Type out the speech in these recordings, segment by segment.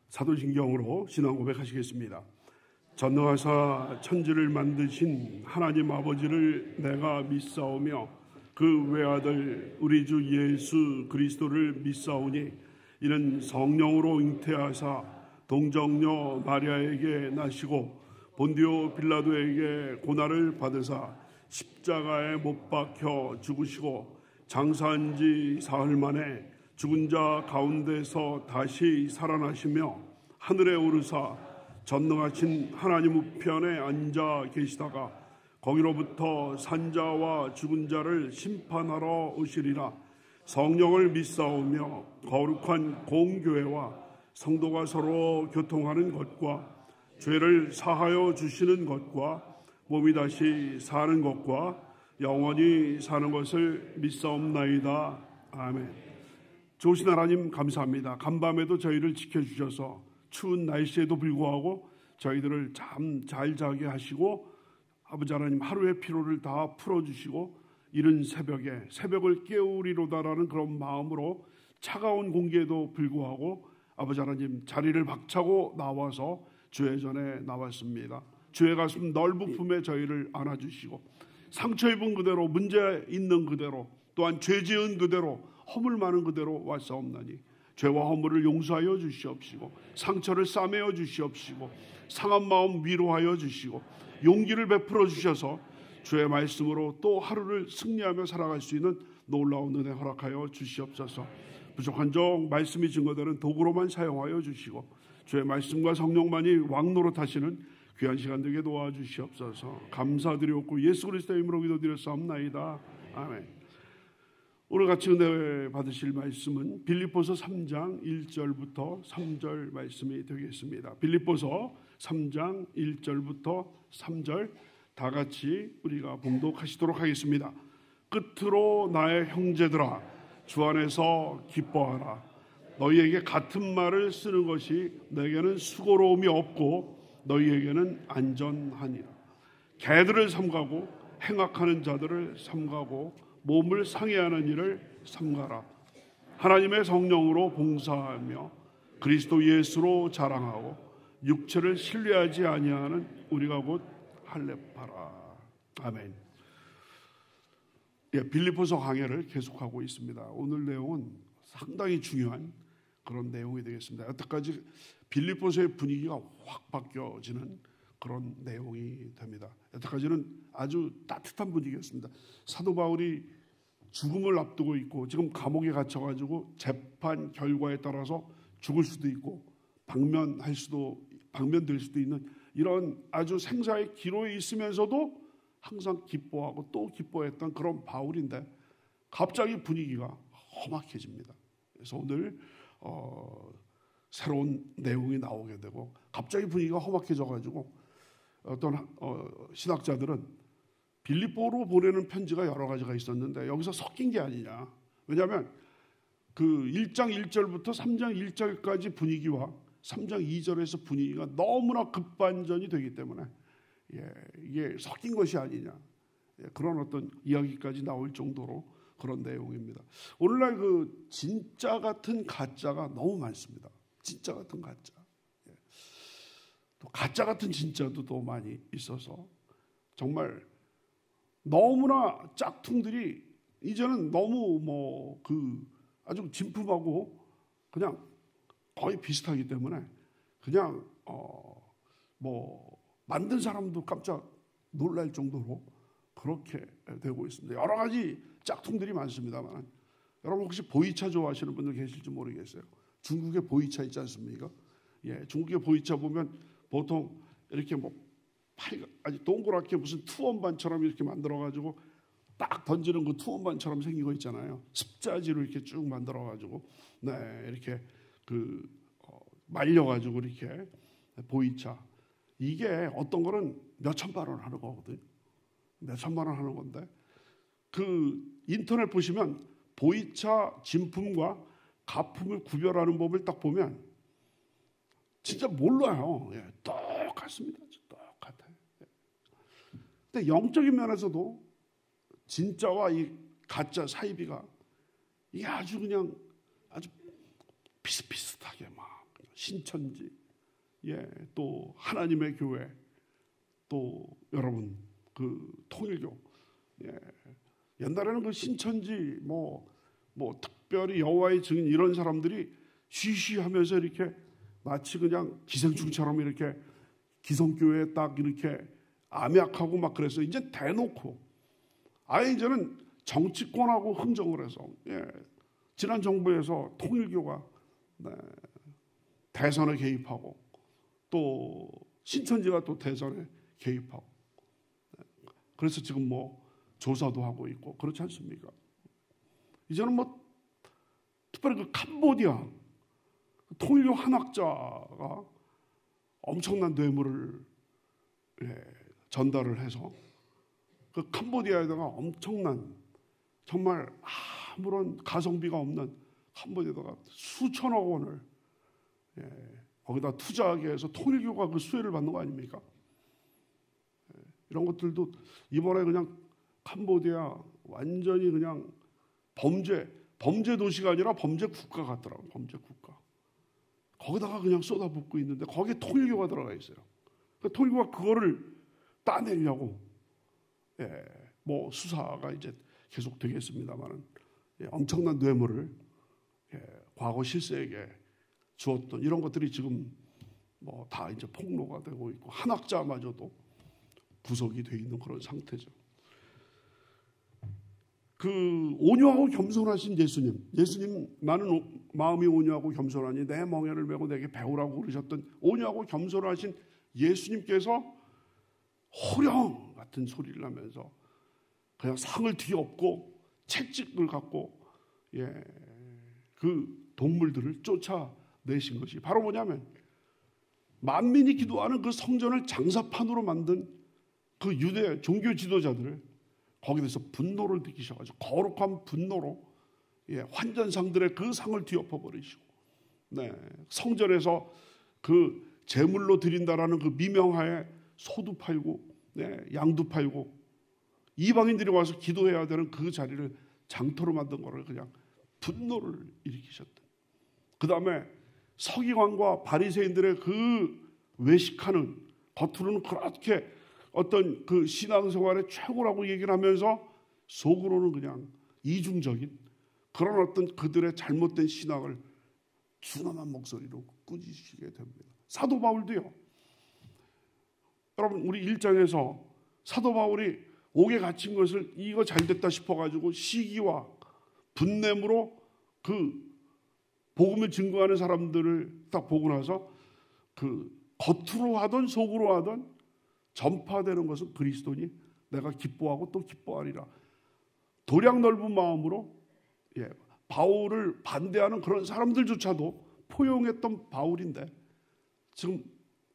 사도신경으로 신앙 고백하시겠습니다. 전능하사 천지를 만드신 하나님 아버지를 내가 믿사오며 그 외아들 우리 주 예수 그리스도를 믿사오니 이는 성령으로 잉태하사 동정녀 마리아에게 나시고 본디오 빌라도에게 고난을 받으사 십자가에 못 박혀 죽으시고 장사한 지 사흘 만에 죽은 자 가운데서 다시 살아나시며 하늘에 오르사 전능하신 하나님 우편에 앉아 계시다가 거기로부터 산자와 죽은 자를 심판하러 오시리라. 성령을 믿사오며 거룩한 공교회와 성도가 서로 교통하는 것과 죄를 사하여 주시는 것과 몸이 다시 사는 것과 영원히 사는 것을 믿사옵나이다. 아멘. 좋으신 하나님 감사합니다. 간밤에도 저희를 지켜주셔서 추운 날씨에도 불구하고 저희들을 잠 잘 자게 하시고 아버지 하나님 하루의 피로를 다 풀어주시고 이른 새벽에 새벽을 깨우리로다라는 그런 마음으로 차가운 공기에도 불구하고 아버지 하나님 자리를 박차고 나와서 주의 전에 나왔습니다. 주의 가슴 넓은 품에 저희를 안아주시고 상처 입은 그대로 문제 있는 그대로 또한 죄 지은 그대로 허물 많은 그대로 왔사옵나니 죄와 허물을 용서하여 주시옵시고 상처를 싸매어 주시옵시고 상한 마음 위로하여 주시고 용기를 베풀어 주셔서 주의 말씀으로 또 하루를 승리하며 살아갈 수 있는 놀라운 은혜 허락하여 주시옵소서. 부족한 적 말씀이 증거되는 도구로만 사용하여 주시고 주의 말씀과 성령만이 왕노릇하시는 귀한 시간 되게 도와주시옵소서. 감사드리옵고 예수 그리스도의 이름으로 기도드렸사옵나이다. 아멘. 오늘 같이 은혜 받으실 말씀은 빌립보서 3장 1절부터 3절 말씀이 되겠습니다. 빌립보서 3장 1절부터 3절 다 같이 우리가 봉독하시도록 하겠습니다. 끝으로 나의 형제들아 주 안에서 기뻐하라. 너희에게 같은 말을 쓰는 것이 내게는 수고로움이 없고 너희에게는 안전하니라. 개들을 삼가고 행악하는 자들을 삼가고 몸을 상해하는 일을 삼가라. 하나님의 성령으로 봉사하며 그리스도 예수로 자랑하고 육체를 신뢰하지 아니하는 우리가 곧 할례파라. 아멘. 빌립보서 강해를 계속하고 있습니다. 오늘 내용은 상당히 중요한 그런 내용이 되겠습니다. 여태까지 빌립보서의 분위기가 확 바뀌어지는 그런 내용이 됩니다. 여태까지는 아주 따뜻한 분위기였습니다. 사도 바울이 죽음을 앞두고 있고 지금 감옥에 갇혀가지고 재판 결과에 따라서 죽을 수도 있고 방면될 수도 있는 이런 아주 생사의 기로에 있으면서도 항상 기뻐하고 또 기뻐했던 그런 바울인데 갑자기 분위기가 험악해집니다. 그래서 오늘 새로운 내용이 나오게 되고 갑자기 분위기가 험악해져가지고 어떤 신학자들은 빌립보로 보내는 편지가 여러 가지가 있었는데 여기서 섞인 게 아니냐. 왜냐하면 그 1장 1절부터 3장 1절까지 분위기와 3장 2절에서 분위기가 너무나 급반전이 되기 때문에 이게 섞인 것이 아니냐. 그런 어떤 이야기까지 나올 정도로 그런 내용입니다. 오늘날 그 진짜 같은 가짜가 너무 많습니다. 진짜 같은 가짜. 또 가짜 같은 진짜도 또 많이 있어서 정말 너무나 짝퉁들이 이제는 너무 아주 진품하고 그냥 거의 비슷하기 때문에 그냥 만든 사람도 깜짝 놀랄 정도로 그렇게 되고 있습니다. 여러 가지 짝퉁들이 많습니다만 여러분 혹시 보이차 좋아하시는 분들 계실지 모르겠어요. 중국의 보이차 있지 않습니까? 중국의 보이차 보면 보통 이렇게 팔이 아주 동그랗게 무슨 투원반처럼 이렇게 만들어가지고 딱 던지는 그 투원반처럼 생긴 거 있잖아요. 습자지로 이렇게 쭉 만들어가지고 이렇게 말려가지고 이렇게 보이차. 이게 어떤 거는 몇 천만 원 하는 거거든. 몇 천만 원 하는 건데 그 인터넷 보시면 보이차 진품과 가품을 구별하는 법을 딱 보면 진짜 몰라요. 똑같습니다. 똑같아요. 근데 영적인 면에서도 진짜와 이 가짜 사이비가 이게 아주 비슷비슷하게 막 신천지, 또 하나님의 교회, 또 여러분 그 통일교. 옛날에는 그 신천지 뭐 특별히 여호와의 증인 이런 사람들이 쉬쉬하면서 이렇게 마치 그냥 기생충처럼 이렇게 기성교회에 딱 이렇게 암약하고 막 그래서 이제 대놓고 아예 이제는 정치권하고 흥정을 해서 지난 정부에서 통일교가 대선에 개입하고 또 신천지가 또 대선에 개입하고 그래서 지금 뭐 조사도 하고 있고 그렇지 않습니까? 이제는 뭐 특별히 그 캄보디아 통일교 한학자가 엄청난 뇌물을 전달을 해서 그 캄보디아에다가 엄청난 정말 아무런 가성비가 없는 캄보디아에다가 수천억 원을 거기다 투자하게 해서 통일교가 그 수혜를 받는 거 아닙니까? 이런 것들도 이번에 그냥 캄보디아 완전히 그냥 범죄 도시가 아니라 범죄 국가 같더라고요. 범죄 국가. 거기다가 그냥 쏟아붓고 있는데 거기에 통일교가 들어가 있어요. 그러니까 통일교가 그거를 따내려고 뭐 수사가 이제 계속 되겠습니다만은 엄청난 뇌물을 과거 실세에게 주었던 이런 것들이 지금 뭐 다 이제 폭로가 되고 있고 한학자마저도 구속이 돼 있는 그런 상태죠. 그 온유하고 겸손하신 예수님 나는 마음이 온유하고 겸손하니 내 멍에를 메고 내게 배우라고 그러셨던 온유하고 겸손하신 예수님께서 호령 같은 소리를 하면서 그냥 상을 뒤엎고 채찍을 갖고 그 동물들을 쫓아내신 것이 바로 뭐냐면 만민이 기도하는 그 성전을 장사판으로 만든 그 유대 종교 지도자들을 거기에 대해서 분노를 느끼셔가지고 거룩한 분노로 환전상들의 그 상을 뒤엎어버리시고 성전에서 그 제물로 드린다라는 그 미명하에 소도 팔고 양도 팔고 이방인들이 와서 기도해야 되는 그 자리를 장터로 만든 거를 그냥 분노를 일으키셨던. 그 다음에 서기관과 바리새인들의 그 외식하는 겉으로는 그렇게 어떤 그 신앙생활의 최고라고 얘기를 하면서 속으로는 그냥 이중적인 그런 어떤 그들의 잘못된 신앙을 준엄한 목소리로 꾸짖으시게 됩니다. 사도 바울도요. 여러분 우리 1장에서 사도 바울이 옥에 갇힌 것을 이거 잘됐다 싶어가지고 시기와 분냄으로 그 복음을 증거하는 사람들을 딱 보고 나서 그 겉으로 하던 속으로 하던 전파되는 것은 그리스도니 내가 기뻐하고 또 기뻐하리라. 도량 넓은 마음으로 바울을 반대하는 그런 사람들조차도 포용했던 바울인데 지금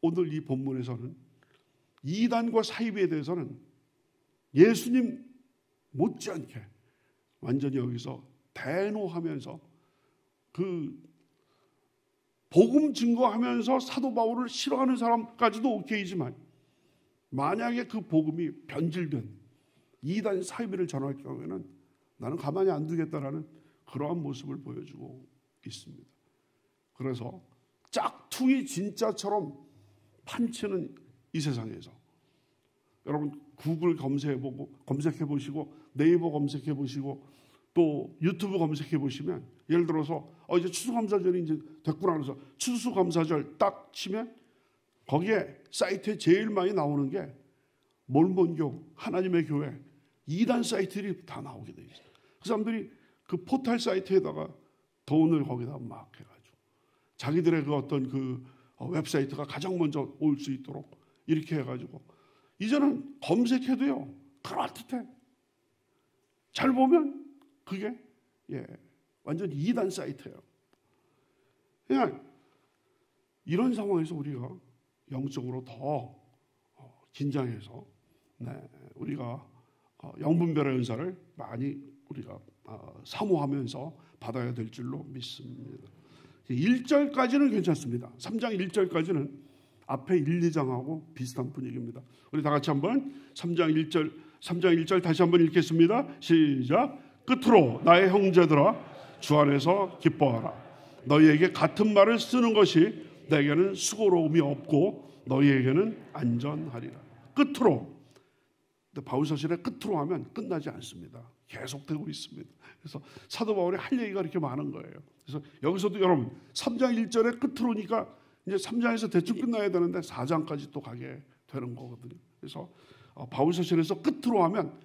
오늘 이 본문에서는 이단과 사이비에 대해서는 예수님 못지않게 완전히 여기서 대노하면서 그 복음 증거하면서 사도 바울을 싫어하는 사람까지도 오케이지만 만약에 그 복음이 변질된 이단 사이비를 전할 경우에는 나는 가만히 안 두겠다라는 그러한 모습을 보여주고 있습니다. 그래서 짝퉁이 진짜처럼 판치는 이 세상에서 여러분 구글 검색해보시고 네이버 검색해보시고 또 유튜브 검색해보시면 예를 들어서 이제 추수감사절이 이제 됐구나 그래서 추수감사절 딱 치면 거기에 사이트에 제일 많이 나오는 게 몰몬교, 하나님의 교회, 이단 사이트들이 다 나오게 돼 있어요. 그 사람들이 그 포털 사이트에다가 돈을 거기다 막 해가지고 자기들의 그 어떤 그 웹사이트가 가장 먼저 올 수 있도록 이렇게 해가지고 이제는 검색해도요 그럴듯해. 잘 보면 그게 완전 이단 사이트예요. 그냥 이런 상황에서 우리가 영적으로 더 긴장해서 우리가 영분별의 은사를 많이 우리가 사모하면서 받아야 될 줄로 믿습니다. 1절까지는 괜찮습니다. 3장 1절까지는 앞에 1, 2장하고 비슷한 분위기입니다. 우리 다 같이 한번 3장 1절 다시 한번 읽겠습니다. 시작. 끝으로 나의 형제들아 주 안에서 기뻐하라. 너희에게 같은 말을 쓰는 것이 내게는 수고로움이 없고 너희에게는 안전하리라. 끝으로, 근데 바울서신의 끝으로 하면 끝나지 않습니다. 계속되고 있습니다. 그래서 사도 바울이 할 얘기가 이렇게 많은 거예요. 그래서 여기서도 여러분 3장 1절의 끝으로니까 이제 3장에서 대충 끝나야 되는데 4장까지 또 가게 되는 거거든요. 그래서 바울서신에서 끝으로 하면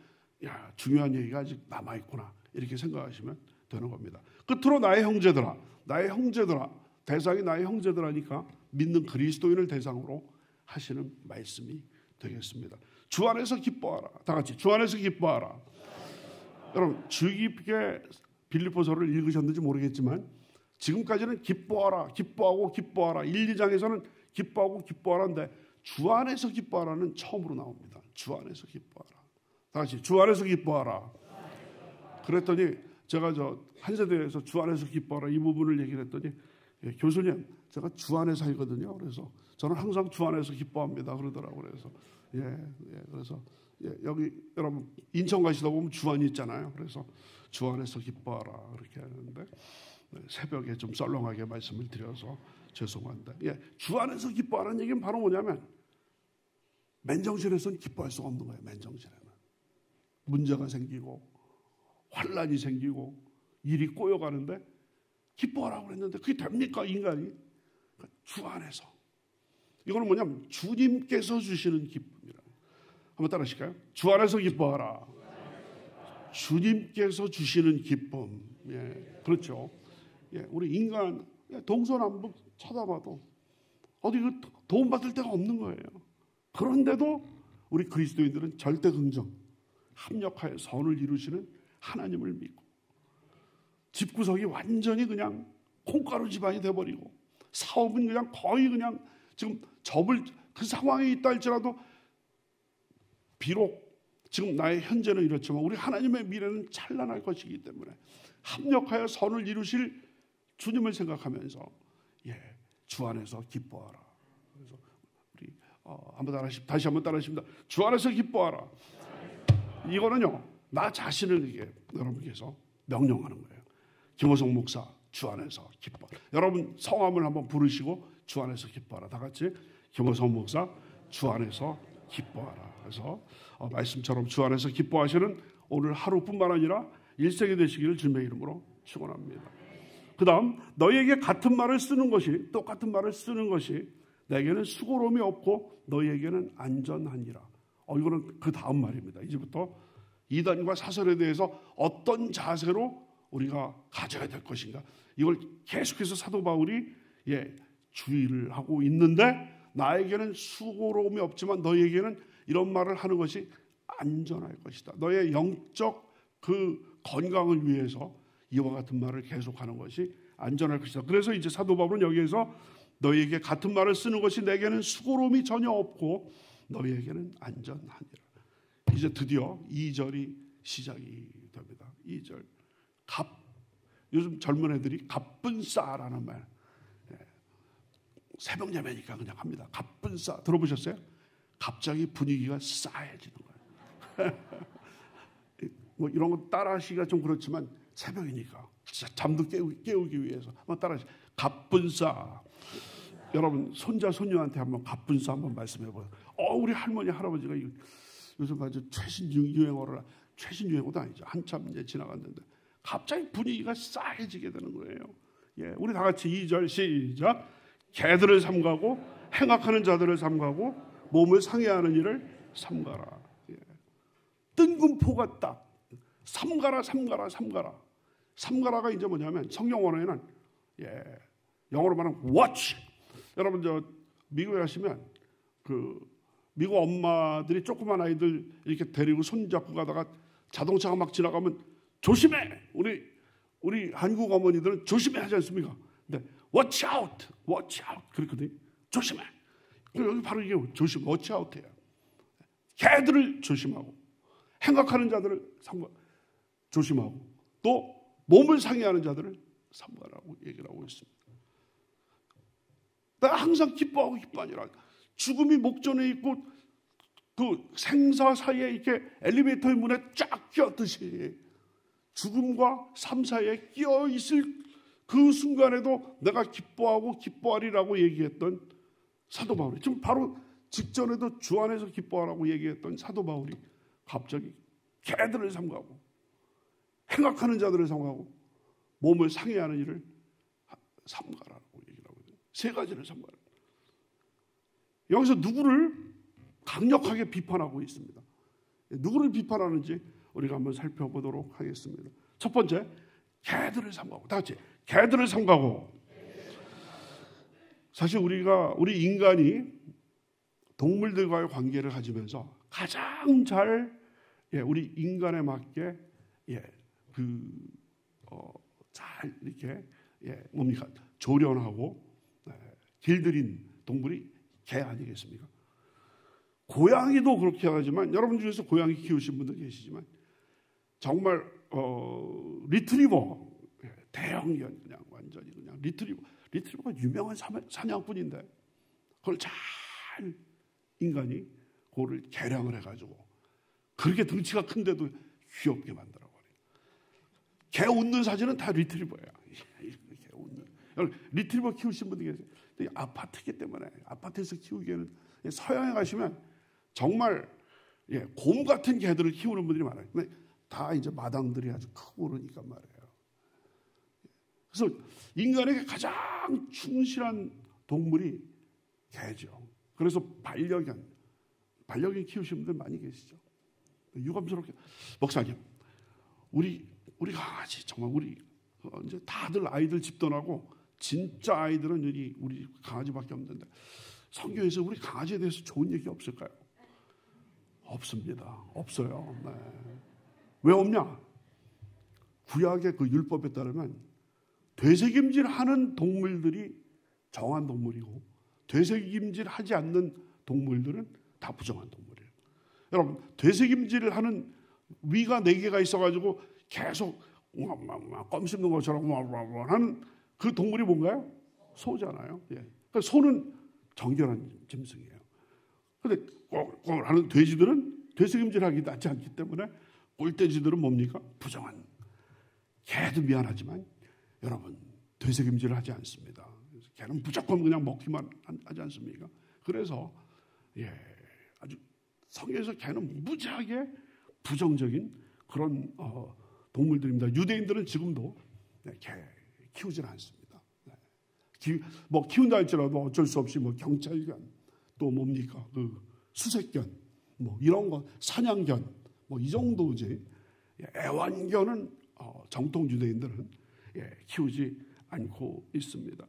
야, 중요한 얘기가 아직 남아있구나 이렇게 생각하시면 되는 겁니다. 끝으로 나의 형제들아, 나의 형제들아, 대상이 나의 형제들하니까 믿는 그리스도인을 대상으로 하시는 말씀이 되겠습니다. 주 안에서 기뻐하라. 다 같이 주 안에서 기뻐하라. 여러분 주의 깊게 빌립보서를 읽으셨는지 모르겠지만 지금까지는 기뻐하라, 기뻐하고 기뻐하라. 1, 2장에서는 기뻐하고 기뻐하라인데 주 안에서 기뻐하라는 처음으로 나옵니다. 주 안에서 기뻐하라. 다 같이 주 안에서 기뻐하라. 그랬더니 제가 한 세대에서 주 안에서 기뻐하라 이 부분을 얘기를 했더니 교수님 제가 주 안에 살거든요. 그래서 저는 항상 주 안에서 기뻐합니다. 그러더라고요. 그래서 그래서 여기 여러분 인천 가시다 보면 주안이 있잖아요. 그래서 주 안에서 기뻐하라 그렇게 하는데 새벽에 좀 썰렁하게 말씀을 드려서 죄송한데 주 안에서 기뻐하라는 얘기는 바로 뭐냐면 맨정신에서는 기뻐할 수가 없는 거예요. 맨정신에는 문제가 생기고 환란이 생기고 일이 꼬여가는데 기뻐하라고 그랬는데 그게 됩니까 인간이? 그러니까 주 안에서 이거는 뭐냐면 주님께서 주시는 기쁨이라. 한번 따라 하실까요? 주 안에서 기뻐하라. 주님께서 주시는 기쁨. 그렇죠. 우리 인간 동서남북 쳐다봐도 어디 도움받을 데가 없는 거예요. 그런데도 우리 그리스도인들은 절대 긍정, 합력하여 선을 이루시는 하나님을 믿고 집구석이 완전히 그냥 콩가루 집안이 돼버리고 사업은 그냥 거의 그냥 지금 접을 그 상황에 있다 할지라도 비록 지금 나의 현재는 이렇지만 우리 하나님의 미래는 찬란할 것이기 때문에 합력하여 선을 이루실 주님을 생각하면서 주 안에서 기뻐하라. 그래서 우리 다시 한번 따라하십니다. 주 안에서 기뻐하라. 이거는요 나 자신을 이게 여러분께서 명령하는 거예요. 김호성 목사 주 안에서 기뻐. 여러분 성함을 한번 부르시고 주 안에서 기뻐하라. 다 같이 김호성 목사 주 안에서 기뻐하라. 그래서 말씀처럼 주 안에서 기뻐하시는 오늘 하루뿐만 아니라 일생이 되시기를 주님의 이름으로 축원합니다. 그 다음 너희에게 같은 말을 쓰는 것이 똑같은 말을 쓰는 것이 내게는 수고로움이 없고 너희에게는 안전하니라. 이거는 그 다음 말입니다. 이제부터 이단과 사설에 대해서 어떤 자세로 우리가 가져야 될 것인가 이걸 계속해서 사도 바울이 주의를 하고 있는데 나에게는 수고로움이 없지만 너희에게는 이런 말을 하는 것이 안전할 것이다. 너의 영적 그 건강을 위해서 이와 같은 말을 계속하는 것이 안전할 것이다. 그래서 이제 사도 바울은 여기에서 너희에게 같은 말을 쓰는 것이 내게는 수고로움이 전혀 없고 너희에게는 안전하니라. 이제 드디어 2절이 시작이 됩니다. 2절 요즘 젊은 애들이 갑분싸라는 말 새벽 예배니까 그냥 합니다. 갑분싸 들어보셨어요? 갑자기 분위기가 싸해지는 거예요. 뭐 이런 거 따라하시기가 좀 그렇지만 새벽이니까 진짜 잠도 깨우기 위해서 한번 따라하시죠. 갑분싸. 여러분 손자 손녀한테 한번 갑분싸 한번 말씀해보세요. 우리 할머니 할아버지가 요즘 아주 최신 유행어를 최신 유행어도 아니죠. 한참 이제 지나갔는데 갑자기 분위기가 싸해지게 되는 거예요. 우리 다 같이 2절 시작. 개들을 삼가고 행악하는 자들을 삼가고 몸을 상해하는 일을 삼가라. 뜬금포가 딱 삼가라. 삼가라가 이제 뭐냐면 성경 원어에는 영어로 말하면 watch. 여러분 미국에 가시면 미국 엄마들이 조그만 아이들 이렇게 데리고 손잡고 가다가 자동차가 막 지나가면 조심해. 우리 한국 어머니들은 조심해 하지 않습니까? 근데 watch out 그렇거든요. 조심해. 여기 바로 이게 조심, watch out예요. 개들을 조심하고 행악하는 자들을 조심하고 또 몸을 상해하는 자들을 삼가라고 얘기를 하고 있습니다. 내가 항상 기뻐하니라. 죽음이 목전에 있고 그 생사 사이에 이렇게 엘리베이터의 문에 쫙 끼었듯이 죽음과 삶 사이에 끼어 있을 그 순간에도 내가 기뻐하고 기뻐하리라고 얘기했던 사도 바울이, 지금 바로 직전에도 주 안에서 기뻐하라고 얘기했던 사도 바울이 갑자기 개들을 삼가고 행악하는 자들을 삼가고 몸을 상해하는 일을 삼가라고 얘기를 하거든요. 세 가지를 삼가라. 여기서 누구를 강력하게 비판하고 있습니다. 누구를 비판하는지 우리가 한번 살펴보도록 하겠습니다. 첫 번째, 개들을 삼가고. 다 같이 개들을 삼가고. 사실 우리 인간이 동물들과의 관계를 가지면서 가장 잘 우리 인간에 맞게 잘 이렇게 뭡니까? 조련하고 길들인 동물이 개 아니겠습니까? 고양이도 그렇게 하지만 여러분 중에서 고양이 키우신 분들 계시지만 정말 리트리버 대형견 그냥 완전히 그냥 리트리버가 유명한 사냥꾼인데 그걸 잘 인간이 그거를 개량을 해가지고 그렇게 덩치가 큰데도 귀엽게 만들어버려요. 개 웃는 사진은 다 리트리버예요. 개 웃는. 리트리버 키우신 분들 계세요. 아파트이기 때문에 아파트에서 키우기에는 서양에 가시면 정말 곰 같은 개들을 키우는 분들이 많아요. 근데 다 이제 마당들이 아주 크고 그러니까 말이에요. 그래서 인간에게 가장 충실한 동물이 개죠. 그래서 반려견 키우시는 분들 많이 계시죠. 유감스럽게 목사님, 우리 강아지 정말 우리 이제 다들 아이들 집 떠나고 진짜 아이들은 우리 강아지밖에 없는데 성경에서 우리 강아지에 대해서 좋은 얘기 없을까요? 없습니다. 없어요. 네. 왜 없냐? 구약의 그 율법에 따르면 되새김질하는 동물들이 정한 동물이고 되새김질하지 않는 동물들은 다 부정한 동물이에요. 여러분, 되새김질을 하는 위가 4개가 있어가지고 계속 껌 씹는 것처럼 하는 그 동물이 뭔가요? 소잖아요. 그러니까 소는 정결한 짐승이에요. 그런데 꼴꼴 하는 돼지들은 되새김질하기 낫지 않기 때문에 꼴돼지들은 뭡니까? 부정한. 개도 미안하지만 여러분 되새김질을 하지 않습니다. 개는 무조건 그냥 먹기만 하지 않습니까? 그래서 아주 성경에서 개는 무지하게 부정적인 그런 동물들입니다. 유대인들은 지금도 개 키우질 않습니다. 뭐 키운다 할지라도 어쩔 수 없이 뭐 경찰견 또 뭡니까 그 수색견 뭐 이런 거 사냥견 뭐 이 정도지. 애완견은 정통 유대인들은 키우지 않고 있습니다.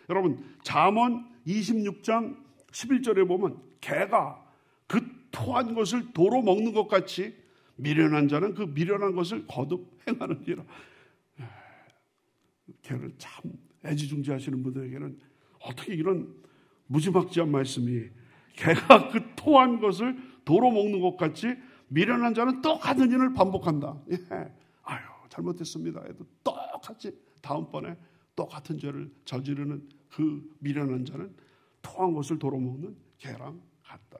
여러분 잠언 26장 11절에 보면 개가 그 토한 것을 도로 먹는 것 같이 미련한 자는 그 미련한 것을 거듭 행하느니라. 개를 참 애지중지하시는 분들에게는 어떻게 이런 무지막지한 말씀이 개가 그 토한 것을 도로 먹는 것 같이 미련한 자는 똑같은 일을 반복한다. 아유 잘못했습니다 해도 똑같이 다음번에 똑같은 죄를 저지르는 그 미련한 자는 토한 것을 도로 먹는 개랑 같다.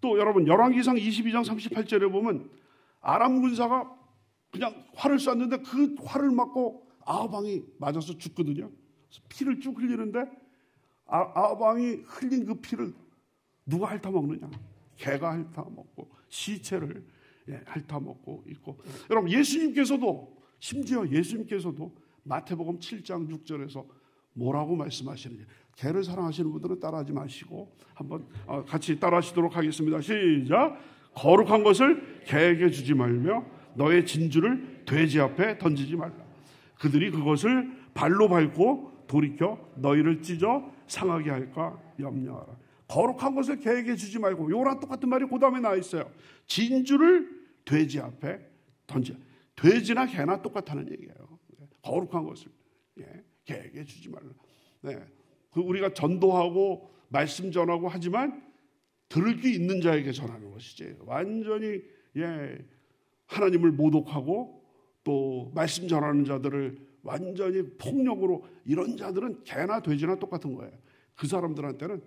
또 여러분 열왕기상 22장 38절에 보면 아람 군사가 그냥 활을 쐈는데 그 활을 맞고 아합왕이 맞아서 죽거든요. 피를 쭉 흘리는데 아합왕이 흘린 그 피를 누가 핥아먹느냐? 개가 핥아먹고 시체를 핥아먹고 있고. 여러분 예수님께서도 심지어 예수님께서도 마태복음 7장 6절에서 뭐라고 말씀하시느냐? 개를 사랑하시는 분들은 따라하지 마시고 한번 같이 따라하시도록 하겠습니다. 시작. 거룩한 것을 개에게 주지 말며 너의 진주를 돼지 앞에 던지지 말라. 그들이 그것을 발로 밟고 돌이켜 너희를 찢어 상하게 할까 염려하라. 거룩한 것을 개에게 주지 말고 요거랑 똑같은 말이 그 다음에 나와 있어요. 진주를 돼지 앞에 던져. 돼지나 개나 똑같다는 얘기예요. 거룩한 것을 개에게 주지 말라. 우리가 전도하고 말씀 전하고 하지만 들을 귀 있는 자에게 전하는 것이지. 완전히 하나님을 모독하고 또 말씀 전하는 자들을 완전히 폭력으로 이런 자들은 개나 돼지나 똑같은 거예요. 그 사람들한테는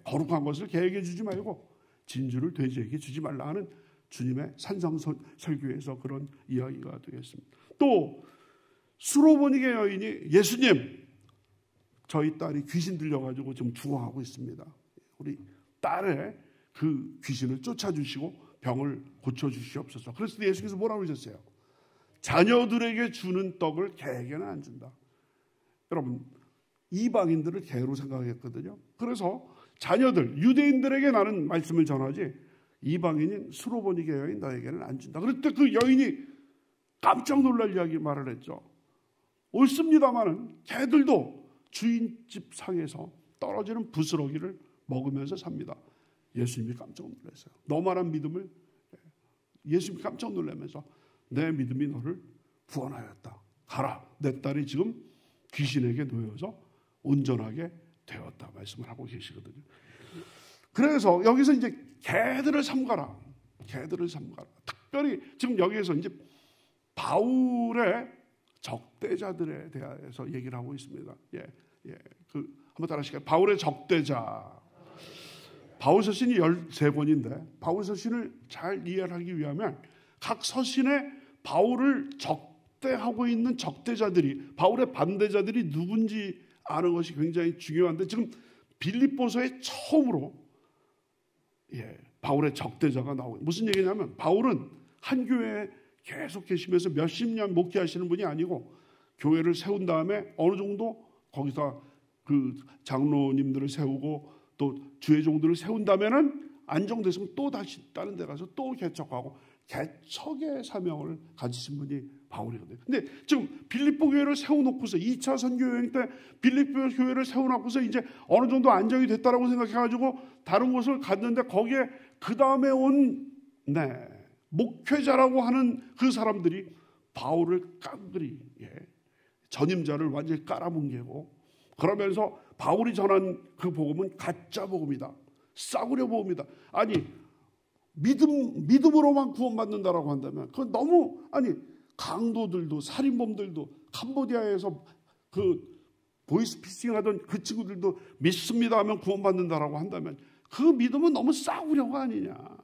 거룩한 것을 개에게 주지 말고 진주를 돼지에게 주지 말라 하는 주님의 산상설교에서 그런 이야기가 되겠습니다. 또 수로보니게 여인이 예수님, 저희 딸이 귀신 들려가지고 좀 죽어가고 있습니다. 우리 딸의 그 귀신을 쫓아주시고 병을 고쳐주시옵소서. 그래서 예수께서 뭐라고 하셨어요? 자녀들에게 주는 떡을 개에게는 안 준다. 여러분, 이방인들을 개로 생각했거든요. 그래서 자녀들, 유대인들에게 나는 말씀을 전하지 이방인인 수로보니게 여인 너에게는 안 준다. 그럴 때 그 여인이 깜짝 놀랄 이야기 말을 했죠. 옳습니다마는 개들도 주인집 상에서 떨어지는 부스러기를 먹으면서 삽니다. 예수님이 깜짝 놀랐어요. 너만한 믿음을, 예수님이 깜짝 놀라면서 내 믿음이 너를 구원하였다. 가라. 내 딸이 지금 귀신에게 놓여서 온전하게 되었다. 말씀을 하고 계시거든요. 그래서 여기서 이제 개들을 삼가라. 개들을 삼가라. 특별히 지금 여기에서 이제 바울의 적대자들에 대해서 얘기를 하고 있습니다. 한번 따라하실까요? 바울의 적대자. 바울 서신이 13권인데 바울 서신을 잘 이해하기 위하면 각 서신에 바울을 적대하고 있는 적대자들이, 바울의 반대자들이 누군지 아는 것이 굉장히 중요한데, 지금 빌립보서에 처음으로 바울의 적대자가 나오고, 무슨 얘기냐면 바울은 한 교회에 계속 계시면서 몇십 년 목회하시는 분이 아니고 교회를 세운 다음에 어느 정도 거기서 그 장로님들을 세우고 또 주회종들을 세운 다음에는 안정됐으면 또 다시 다른 데 가서 또 개척하고 개척의 사명을 가지신 분이 바울이거든요. 근데 지금 빌립보 교회를 세워놓고서 2차 선교 여행 때 빌립보 교회를 세워놓고서 이제 어느 정도 안정이 됐다라고 생각해가지고 다른 곳을 갔는데 거기에 그 다음에 온 목회자라고 하는 그 사람들이 바울을 깡그리 전임자를 완전히 깔아뭉개고, 그러면서 바울이 전한 그 복음은 가짜 복음이다, 싸구려 복음이다. 아니 믿음으로만 구원받는다라고 한다면 그건 너무, 아니 강도들도 살인범들도 캄보디아에서 그 보이스피싱하던 그 친구들도 믿습니다 하면 구원받는다라고 한다면 그 믿음은 너무 싸구려가 아니냐.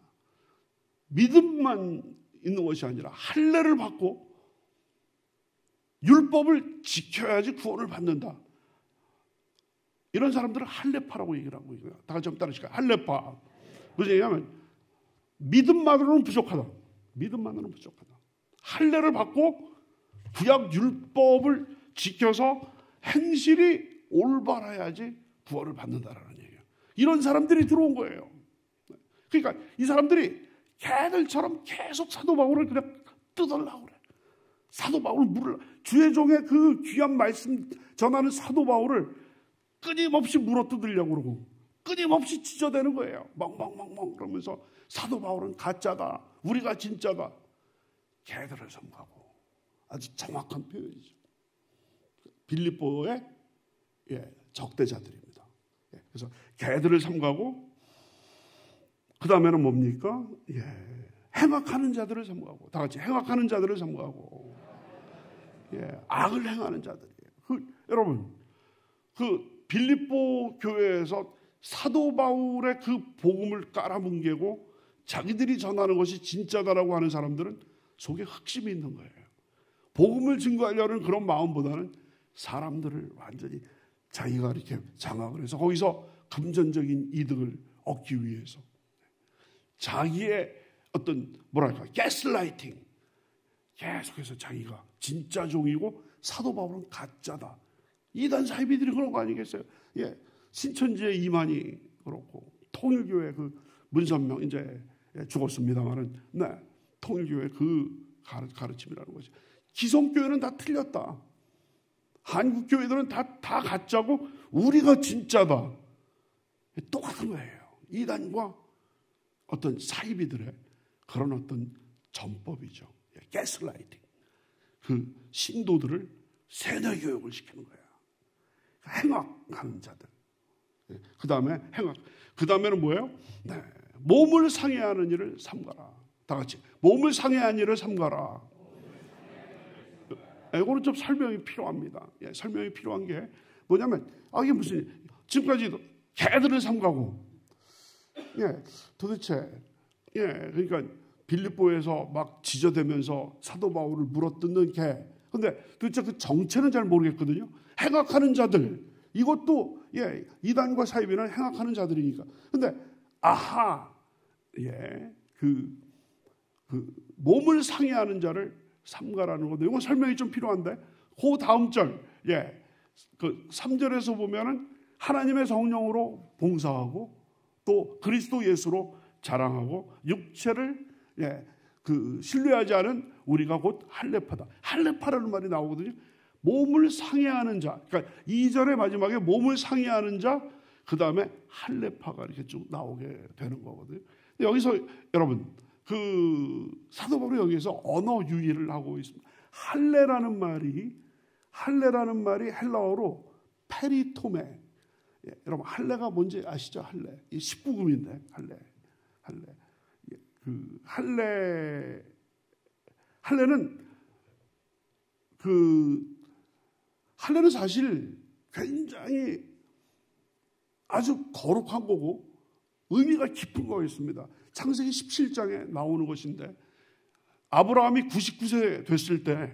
믿음만 있는 것이 아니라 할례를 받고 율법을 지켜야지 구원을 받는다. 이런 사람들은 할례파라고 얘기를 하고 있어요. 다 같이 한번 따르실까요? 할례파. 무슨 얘기냐면 믿음만으로는 부족하다. 믿음만으로는 부족하다. 할례를 받고 구약 율법을 지켜서 행실이 올바라야지 구원을 받는다라는 얘기예요. 이런 사람들이 들어온 거예요. 그러니까 이 사람들이 개들처럼 계속 사도 바울을 그냥 뜯으려고 그래. 사도 바울을 물으려. 주의종의 그 귀한 말씀 전하는 사도 바울을 끊임없이 물어뜯으려고 그러고 끊임없이 찢어대는 거예요. 멍멍멍멍 그러면서 사도 바울은 가짜다, 우리가 진짜다. 개들을 섬가고. 아주 정확한 표현이죠. 빌립보의 적대자들입니다. 그래서 개들을 삼가고, 그 다음에는 뭡니까? 행악하는 자들을 삼가고. 다 같이 행악하는 자들을 삼가고. 악을 행하는 자들이에요. 여러분, 그 빌립보 교회에서 사도 바울의 그 복음을 깔아뭉개고 자기들이 전하는 것이 진짜다라고 하는 사람들은 속에 흑심이 있는 거예요. 복음을 증거하려는 그런 마음보다는 사람들을 완전히 자기가 이렇게 장악을 해서 거기서 금전적인 이득을 얻기 위해서 자기의 어떤 가스라이팅, 계속해서 자기가 진짜 종이고 사도 바울은 가짜다. 이단 사이비들이 그런 거 아니겠어요? 신천지의 이만희 그렇고 통일교회 그 문선명 이제 죽었습니다만은 통일교회 그 가르침이라는 거죠. 기성교회는 다 틀렸다. 한국교회들은 다 가짜고 우리가 진짜다. 똑같은 거예요. 이단과 어떤 사이비들의 그런 어떤 전법이죠. 가스라이팅. 그 신도들을 세뇌 교육을 시키는 거야. 행악하는 자들. 그 다음에 그 다음에는 뭐예요? 몸을 상해하는 일을 삼가라. 다 같이 몸을 상해하는 일을 삼가라. 이거는 좀 설명이 필요합니다. 설명이 필요한 게 뭐냐면 이게 무슨 지금까지 개들을 삼가고 도대체 그러니까 빌립보에서 막 지저대면서 사도 바울을 물어뜯는 개, 근데 도대체 그 정체는 잘 모르겠거든요. 행악하는 자들, 이것도 이단과 사이비는 행악하는 자들이니까. 근데 그 몸을 상해하는 자를 삼가라는 건데, 이건 설명이 좀 필요한데, 그 다음 절, 그 3절에서 보면은 하나님의 성령으로 봉사하고 또 그리스도 예수로 자랑하고 육체를 그 신뢰하지 않은 우리가 곧 할례파다. 할례파라는 말이 나오거든요. 몸을 상해하는 자. 그러니까 2절의 마지막에 몸을 상해하는 자, 그 다음에 할례파가 이렇게 쭉 나오게 되는 거거든요. 여기서 여러분, 그 사도 바울이 여기서 언어 유희를 하고 있습니다. 할례라는 말이 헬라어로 페리토메. 여러분, 할례가 뭔지 아시죠? 할례. 19금인데 할례. 그 할례는 사실 굉장히 아주 거룩한 거고 의미가 깊은 거였습니다. 창세기 17장에 나오는 것인데, 아브라함이 99세 됐을 때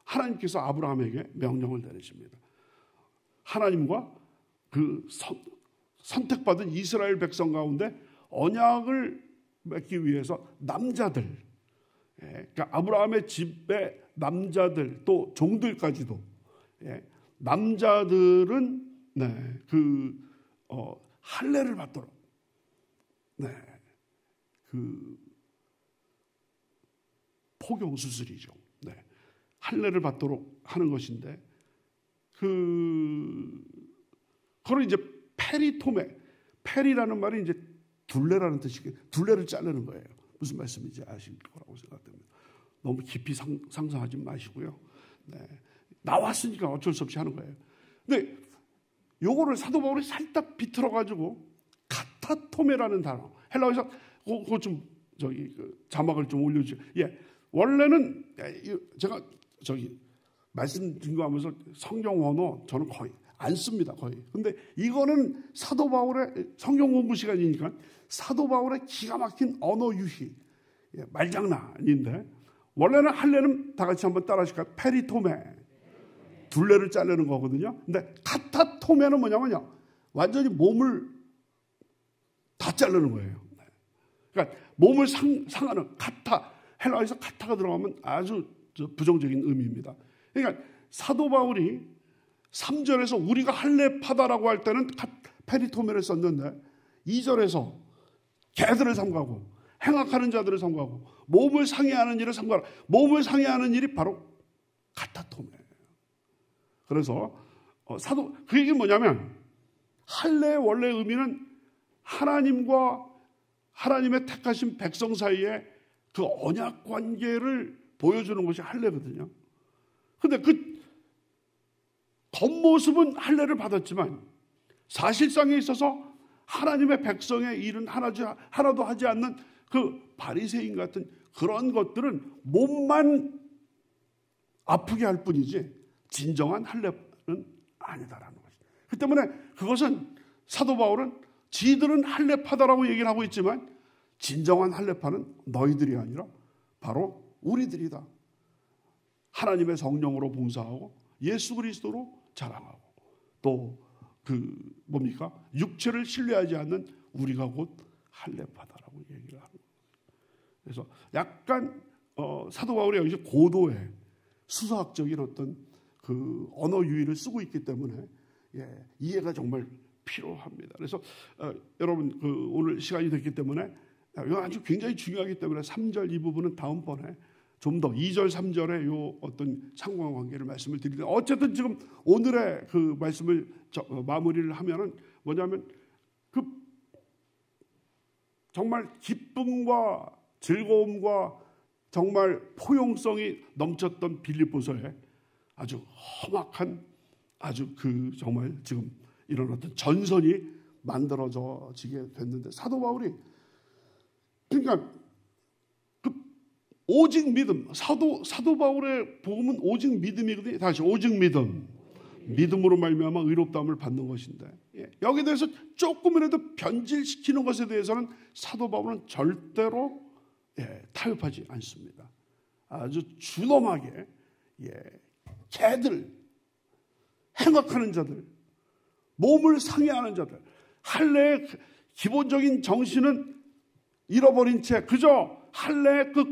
하나님께서 아브라함에게 명령을 내리십니다. 하나님과 그 선택받은 이스라엘 백성 가운데 언약을 맺기 위해서 남자들, 그러니까 아브라함의 집의 남자들 또 종들까지도, 남자들은 할례를 받도록, 그 포경 수술이죠. 할례를 받도록 하는 것인데, 그걸 이제 페리토메, 페리라는 말이 이제 둘레라는 뜻이고, 둘레를 자르는 거예요. 무슨 말씀인지 아실 거라고 생각됩니다. 너무 깊이 상상하지 마시고요. 나왔으니까 어쩔 수 없이 하는 거예요. 근데 요거를 사도 바울이 살짝 비틀어 가지고 카타토메라는 단어, 헬라어에서 그거 좀 자막을 좀 올려주세요. 원래는 제가 말씀 증거하면서 성경 원어 저는 거의 안 씁니다, 거의. 근데 이거는 사도 바울의 성경 공부 시간이니까 사도 바울의 기가 막힌 언어 유희, 말장난인데, 원래는 할례는 다 같이 한번 따라 하실까요? 페리토메, 둘레를 자르는 거거든요. 근데 카타토메는 뭐냐면요, 완전히 몸을 다 자르는 거예요. 그러니까 몸을 상하는 헬라어에서 카타가 들어가면 아주 부정적인 의미입니다. 그러니까 사도 바울이 3절에서 우리가 할례파다라고 할 때는 페리토메를 썼는데, 2절에서 개들을 삼가고 행악하는 자들을 삼가고 몸을 상해하는 일을 삼가라. 몸을 상해하는 일이 바로 카타토메예요. 그래서 그 얘기는 뭐냐면, 할례의 원래 의미는 하나님과 하나님의 택하신 백성 사이에 그 언약 관계를 보여주는 것이 할례거든요. 근데 그 겉모습은 할례를 받았지만 사실상에 있어서 하나님의 백성의 일은 하나도 하지 않는 그 바리새인 같은 그런 것들은 몸만 아프게 할 뿐이지 진정한 할례는 아니다라는 것이죠. 그 때문에 그것은 사도 바울은 지들은 할례파다라고 얘기를 하고 있지만 진정한 할례파는 너희들이 아니라 바로 우리들이다. 하나님의 성령으로 봉사하고 예수 그리스도로 자랑하고 또 육체를 신뢰하지 않는 우리가 곧 할례파다라고 얘기를 하고, 그래서 약간 사도 바울이 여기서 고도의 수사학적인 어떤 그 언어 유희를 쓰고 있기 때문에 이해가 정말 필요합니다. 그래서 여러분 오늘 시간이 됐기 때문에 이거 아주 굉장히 중요하기 때문에 3절 이 부분은 다음번에 좀 더 2절, 3절의 요 어떤 상관관계를 말씀을 드리는데, 어쨌든 지금 오늘의 그 말씀을 마무리를 하면은 뭐냐면, 그 정말 기쁨과 즐거움과 정말 포용성이 넘쳤던 빌립보서에 아주 험악한 정말 지금 이런 어떤 전선이 만들어지게 됐는데, 사도 바울이 그러니까 오직 믿음, 사도 바울의 복음은 오직 믿음이거든요. 다시 오직 믿음으로 말미암아 의롭다함을 받는 것인데, 여기에 대해서 조금이라도 변질시키는 것에 대해서는 사도 바울은 절대로 타협하지 않습니다. 아주 준엄하게 개들, 행악하는 자들, 몸을 상해하는 자들, 할례의 기본적인 정신은 잃어버린 채 그저 할례의 그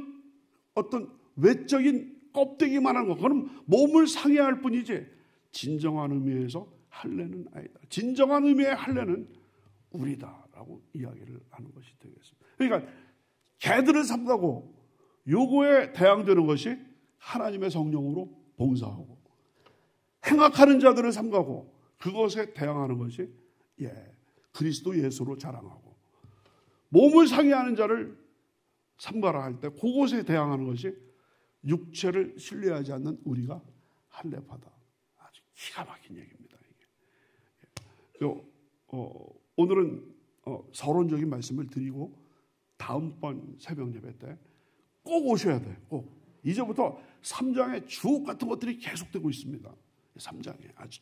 어떤 외적인 껍데기만 한 거, 그럼 몸을 상해할 뿐이지 진정한 의미에서 할례는 아니다. 진정한 의미의 할례는 우리다라고 이야기를 하는 것이 되겠습니다. 그러니까 개들을 삼가고 요거에 대항되는 것이 하나님의 성령으로 봉사하고, 행악하는 자들을 삼가고 그것에 대항하는 것이 그리스도 예수로 자랑하고, 몸을 상해하는 자를 삼가라 할 때 그것에 대항하는 것이 육체를 신뢰하지 않는 우리가 할례파다. 아주 기가 막힌 얘기입니다. 이게. 오늘은 서론적인 말씀을 드리고 다음번 새벽 예배 때 꼭 오셔야 돼요. 꼭. 이제부터 3장에 주옥 같은 것들이 계속되고 있습니다. 3장에 아주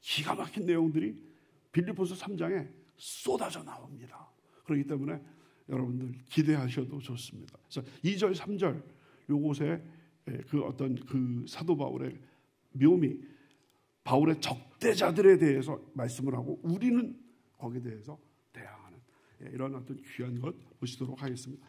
기가 막힌 내용들이 빌립보서 3장에 쏟아져 나옵니다. 그렇기 때문에 여러분들 기대하셔도 좋습니다. 그래서 2절, 3절 요곳에 그 어떤 그 사도 바울의 묘미, 바울의 적대자들에 대해서 말씀을 하고 우리는 거기에 대해서 대항하는 이런 어떤 귀한 것 보시도록 하겠습니다.